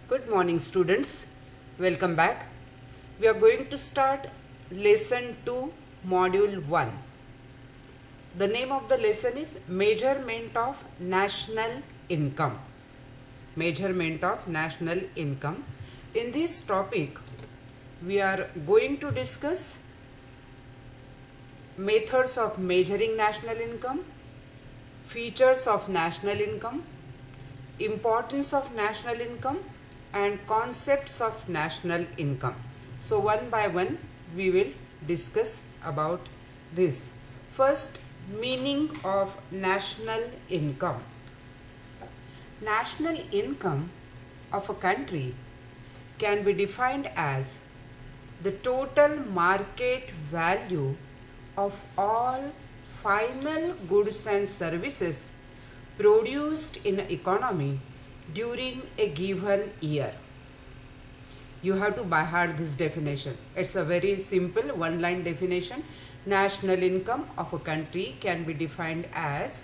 Good morning students, welcome back. We are going to start lesson 2 module 1. The name of the lesson is Measurement of National Income. Measurement of National Income. In this topic we are going to discuss methods of measuring national income, features of national income, importance of national income and concepts of national income. So one by one we will discuss about this. First, meaning of national income. National income of a country can be defined as the total market value of all final goods and services produced in an economy during a given year. You have to by heart this definition. It's a very simple one-line definition. National income of a country can be defined as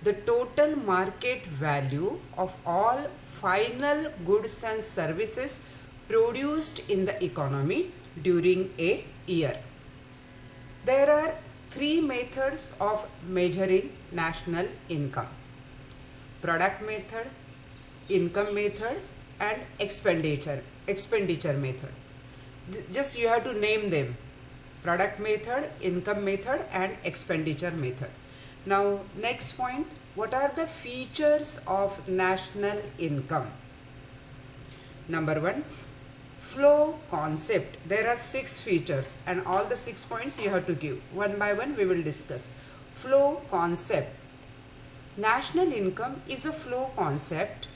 the total market value of all final goods and services produced in the economy during a year. There are three methods of measuring national income: product method, income method and expenditure method. Just you have to name them: product method, income method and expenditure method. Now next point, what are the features of national income? Number 1, flow concept. There are 6 features and all the 6 points you have to give. One by one we will discuss. Flow concept. National income is a flow concept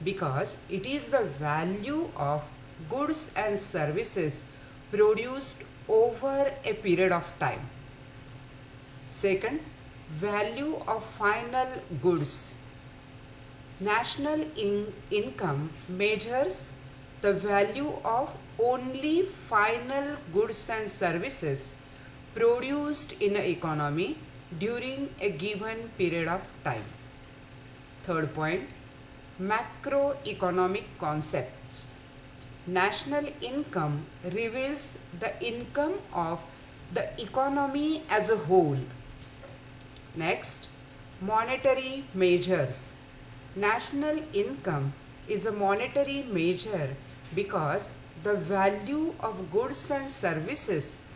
because it is the value of goods and services produced over a period of time. Second, value of final goods. National income measures the value of only final goods and services produced in an economy during a given period of time. Third point, macroeconomic concepts. National income reveals the income of the economy as a whole. Next, monetary measures. National income is a monetary measure because the value of goods and services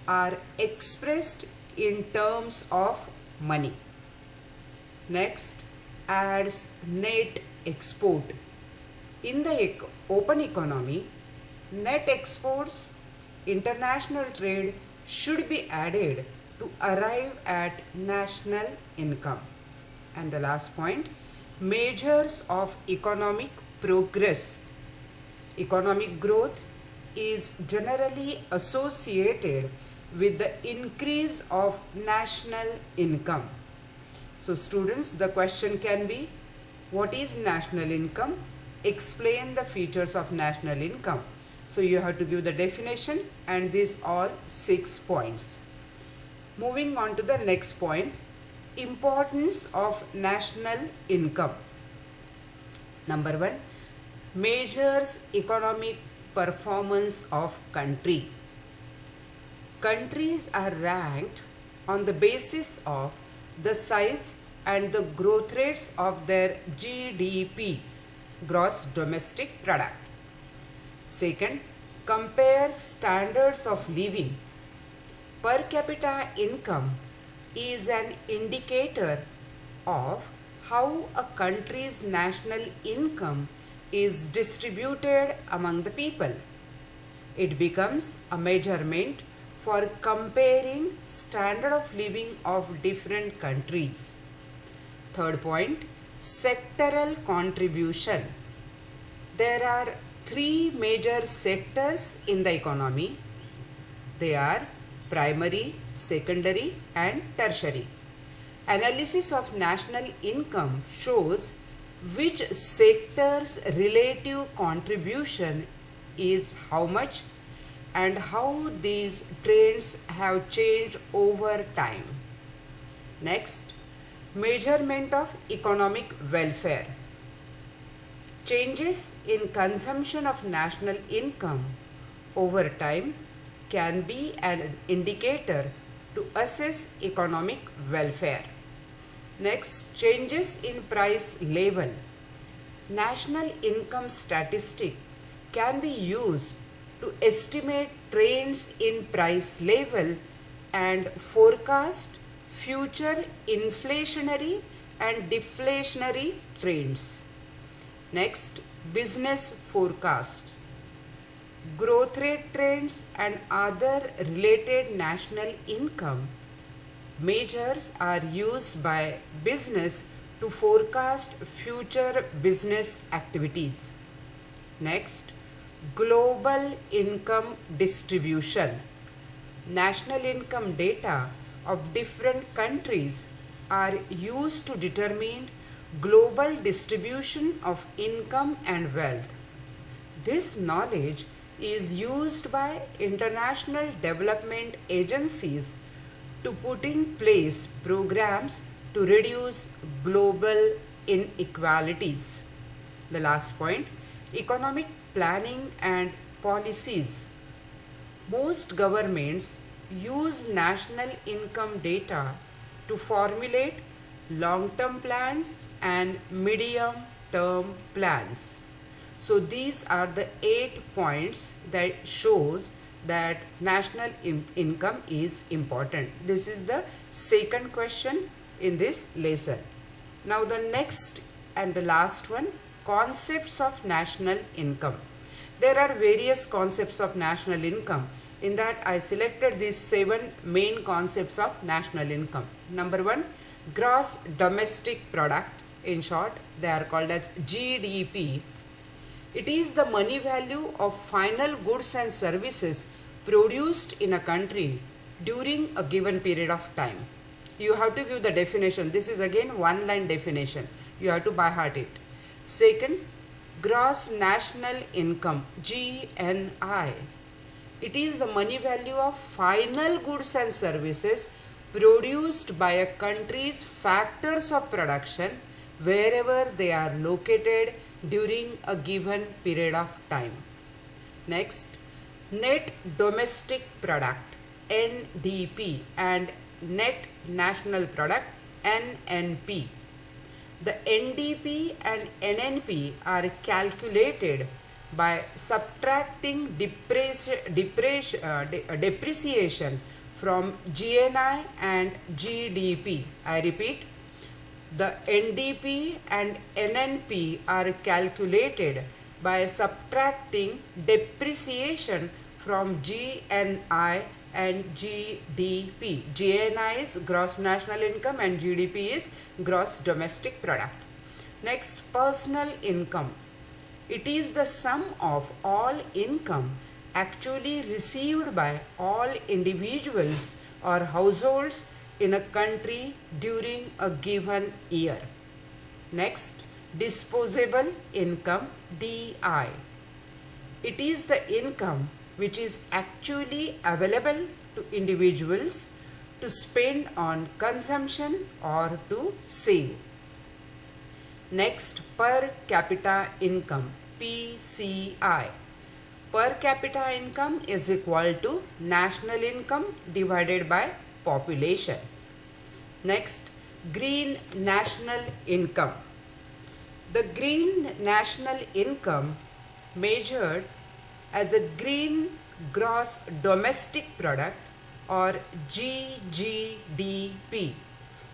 are expressed in terms of money. Next, adds net export. In the open economy, net exports, international trade should be added to arrive at national income. And the last point, measures of economic progress. Economic growth is generally associated with the increase of national income. So students, the question can be, what is national income? Explain the features of national income. So you have to give the definition and these all 6 points. Moving on to the next point, importance of national income. Number 1, measures economic performance of country. Countries are ranked on the basis of the size and the growth rates of their GDP, gross domestic product. Second, compare standards of living. Per capita income is an indicator of how a country's national income is distributed among the people. It becomes a measurement for comparing standard of living of different countries. Third point, sectoral contribution. There are 3 major sectors in the economy. They are primary, secondary and tertiary. Analysis of national income shows which sector's relative contribution is how much and how these trends have changed over time. Next, measurement of economic welfare. Changes in consumption of national income over time can be an indicator to assess economic welfare. Next, changes in price level. National income statistic can be used to estimate trends in price level and forecast future inflationary and deflationary trends. Next, business forecasts. Growth rate trends and other related national income measures are used by business to forecast future business activities. Next, global income distribution. National income data of different countries are used to determine global distribution of income and wealth. This knowledge is used by international development agencies to put in place programs to reduce global inequalities. The last point, economic planning and policies. Most governments use national income data to formulate long-term plans and medium-term plans. So these are the 8 points that shows that national income is important. This is the second question in this lesson. Now the next and the last one, concepts of national income. There are various concepts of national income. In that I selected these 7 main concepts of national income. Number 1, gross domestic product. In short, they are called as GDP. It is the money value of final goods and services produced in a country during a given period of time. You have to give the definition. This is again one-line definition. You have to by heart it. Second, gross national income, GNI. It is the money value of final goods and services produced by a country's factors of production wherever they are located during a given period of time. Next, net domestic product, NDP, and net national product, NNP. The NDP and NNP are calculated by subtracting depreciation from GNI and GDP. I repeat, the NDP and NNP are calculated by subtracting depreciation from GNI and GDP. GNI is gross national income and GDP is gross domestic product. Next, personal income. It is the sum of all income actually received by all individuals or households in a country during a given year. Next, disposable income, DI. It is the income which is actually available to individuals to spend on consumption or to save. Next, per capita income, PCI. Per capita income is equal to national income divided by population. Next, green national income. The green national income measured as a green gross domestic product or GGDP.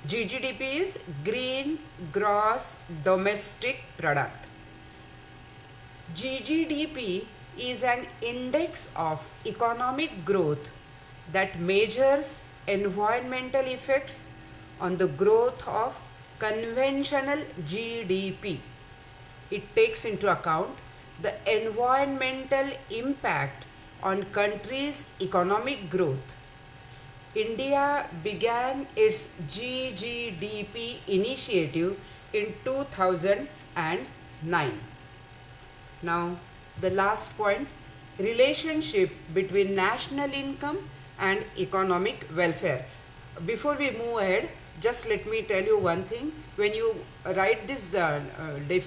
GGDP is green gross domestic product. GGDP is an index of economic growth that measures environmental effects on the growth of conventional GDP. It takes into account the environmental impact on countries' economic growth. India began its GGDP initiative in 2009. Now, the last point, relationship between national income and economic welfare. Before we move ahead, just let me tell you one thing. When you write this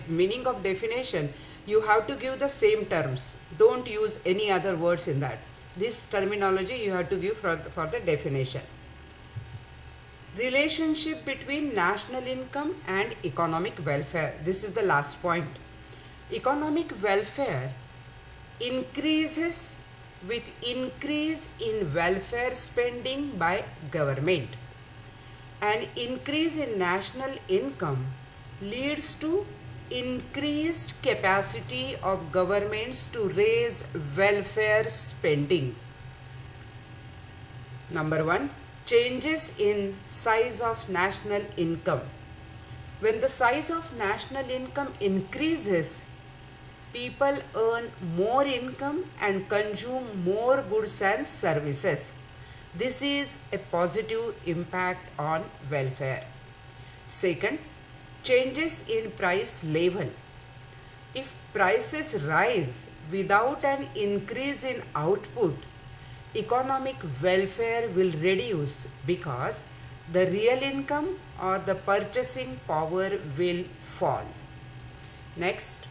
meaning of definition, you have to give the same terms. Don't use any other words in that. This terminology you have to give for the definition. Relationship between national income and economic welfare. This is the last point. Economic welfare increases with increase in welfare spending by government. An increase in national income leads to increased capacity of governments to raise welfare spending. Number 1, changes in size of national income. When the size of national income increases, people earn more income and consume more goods and services. This is a positive impact on welfare. Second, changes in price level. If prices rise without an increase in output, economic welfare will reduce because the real income or the purchasing power will fall. Next,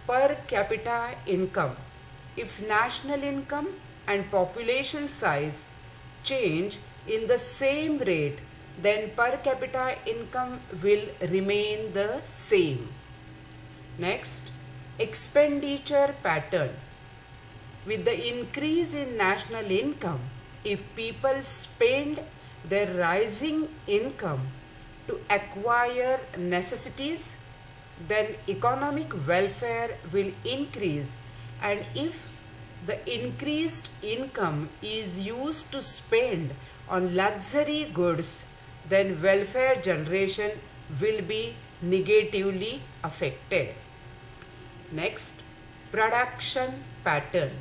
per capita income. If national income and population size change in the same rate, then per capita income will remain the same. Next, expenditure pattern. With the increase in national income, if people spend their rising income to acquire necessities, then economic welfare will increase, and if the increased income is used to spend on luxury goods, then welfare generation will be negatively affected. Next, production pattern.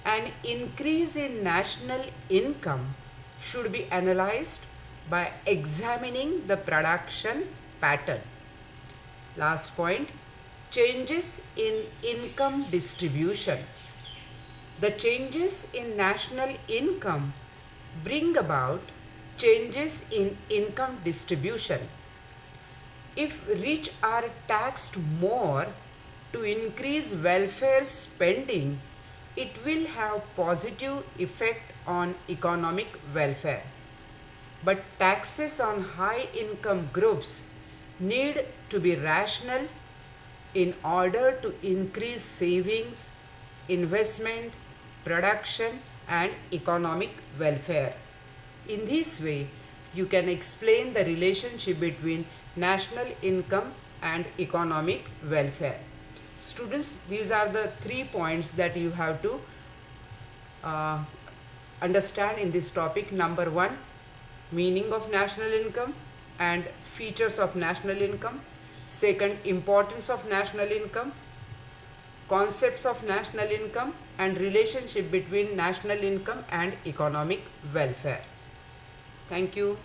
An increase in national income should be analyzed by examining the production pattern. Last point, changes in income distribution. The changes in national income bring about changes in income distribution. If rich are taxed more to increase welfare spending, it will have positive effect on economic welfare. But taxes on high income groups need to be rational in order to increase savings, investment, production and economic welfare. In this way, you can explain the relationship between national income and economic welfare. Students, these are the 3 points that you have to understand in this topic. Number 1, meaning of national income and features of national income. Second, importance of national income, concepts of national income and relationship between national income and economic welfare. Thank you.